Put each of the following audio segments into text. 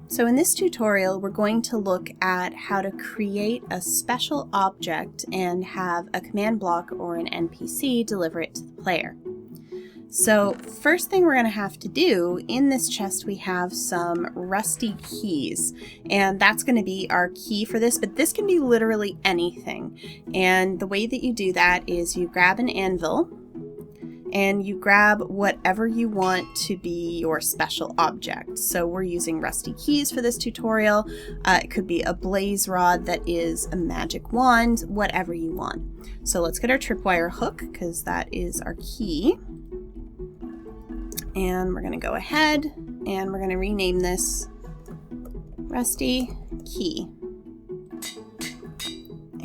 So in this tutorial, we're going to look at how to create a special object and have a command block or an NPC deliver it to the player. So first thing we're going to have to do, in this chest we have some rusty keys, and that's going to be our key for this, but this can be literally anything. And the way that you do that is you grab an anvil and you grab whatever you want to be your special object. So we're using rusty keys for this tutorial. It could be a blaze rod that is a magic wand, whatever you want. So let's get our tripwire hook, because that is our key. And we're going to go ahead and we're going to rename this Rusty Key.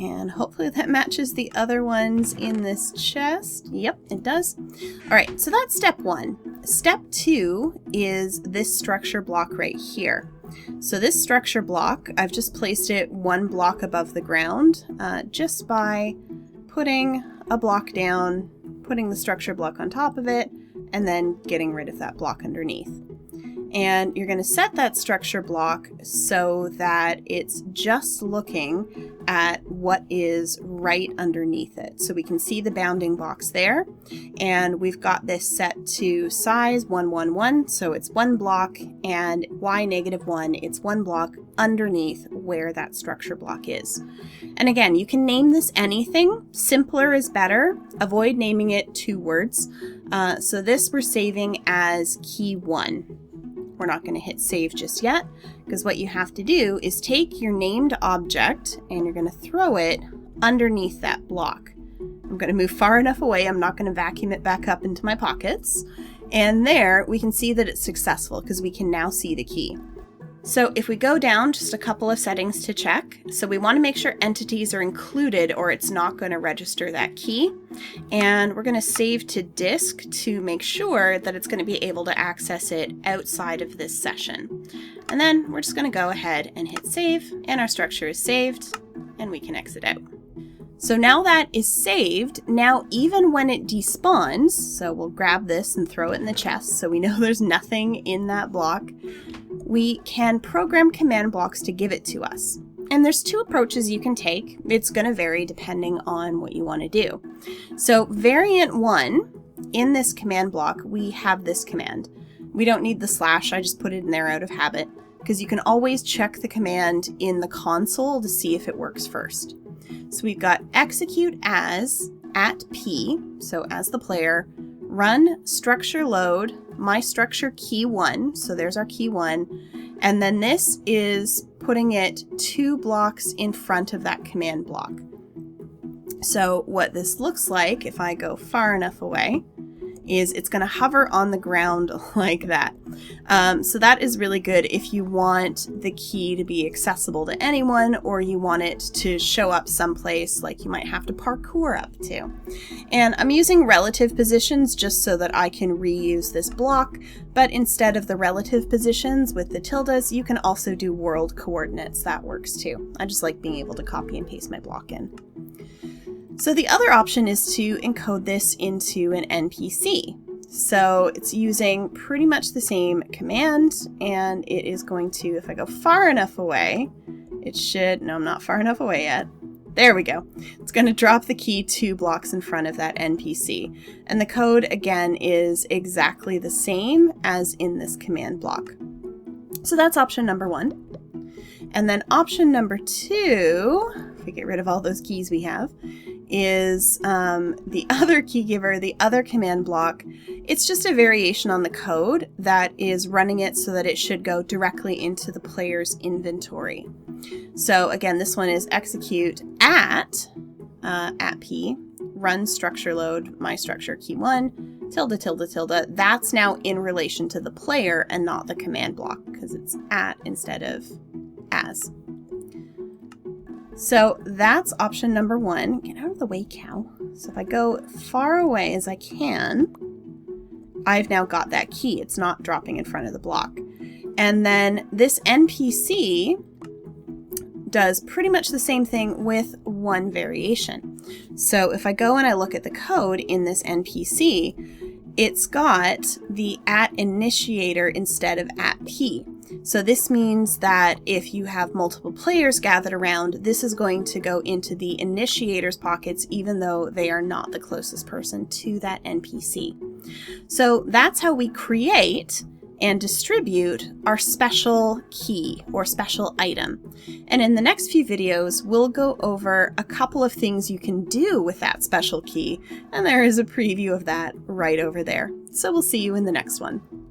And hopefully that matches the other ones in this chest. Yep, it does. All right, so that's step one. Step two is this structure block right here. So this structure block, I've just placed it one block above the ground just by putting a block down, putting the structure block on top of it, and then getting rid of that block underneath. And you're going to set that structure block so that it's just looking at what is right underneath it. So we can see the bounding box there, and we've got this set to size 111, so it's one block, and y-1, it's one block underneath where that structure block is. And again, you can name this anything. Simpler is better. Avoid naming it 2 words. So this we're saving as key 1. We're not going to hit save just yet, because what you have to do is take your named object and you're going to throw it underneath that block. I'm going to move far enough away. I'm not going to vacuum it back up into my pockets. And there we can see that it's successful because we can now see the key. So if we go down just a couple of settings to check, so we want to make sure entities are included or it's not going to register that key. And we're going to save to disk to make sure that it's going to be able to access it outside of this session. And then we're just going to go ahead and hit save, and our structure is saved, and we can exit out. So now that is saved, now even when it despawns, so we'll grab this and throw it in the chest so we know there's nothing in that block, we can program command blocks to give it to us. And there's 2 approaches you can take. It's going to vary depending on what you want to do. So variant 1, in this command block, we have this command. We don't need the slash, I just put it in there out of habit, because you can always check the command in the console to see if it works first. So we've got execute as @p, so as the player, run structure load my structure key 1, so there's our key 1, and then this is putting it 2 blocks in front of that command block. So what this looks like, if I go far enough away, is it's going to hover on the ground like that. So that is really good if you want the key to be accessible to anyone, or you want it to show up someplace like you might have to parkour up to. And I'm using relative positions just so that I can reuse this block, but instead of the relative positions with the tildes, you can also do world coordinates. That works too. I just like being able to copy and paste my block in. So the other option is to encode this into an NPC. So it's using pretty much the same command, and it is going to, if I go far enough away, it should, no, I'm not far enough away yet. There we go. It's going to drop the key 2 blocks in front of that NPC. And the code, again, is exactly the same as in this command block. So that's option number 1. And then option number 2, if we get rid of all those keys we have, is the other key giver, the other command block. It's just a variation on the code that is running it so that it should go directly into the player's inventory. So again, this one is execute at p, run structure load my structure key 1, tilde, tilde, tilde. That's now in relation to the player and not the command block, because it's at instead of as. So that's option number 1. Get out of the way, cow. So if I go far away as I can, I've now got that key. It's not dropping in front of the block. And then this NPC does pretty much the same thing with one variation. So if I go and I look at the code in this NPC, it's got the @initiator instead of @p. So this means that if you have multiple players gathered around, this is going to go into the initiator's pockets even though they are not the closest person to that NPC. So that's how we create and distribute our special key or special item. And in the next few videos, we'll go over a couple of things you can do with that special key, and there is a preview of that right over there. So we'll see you in the next one.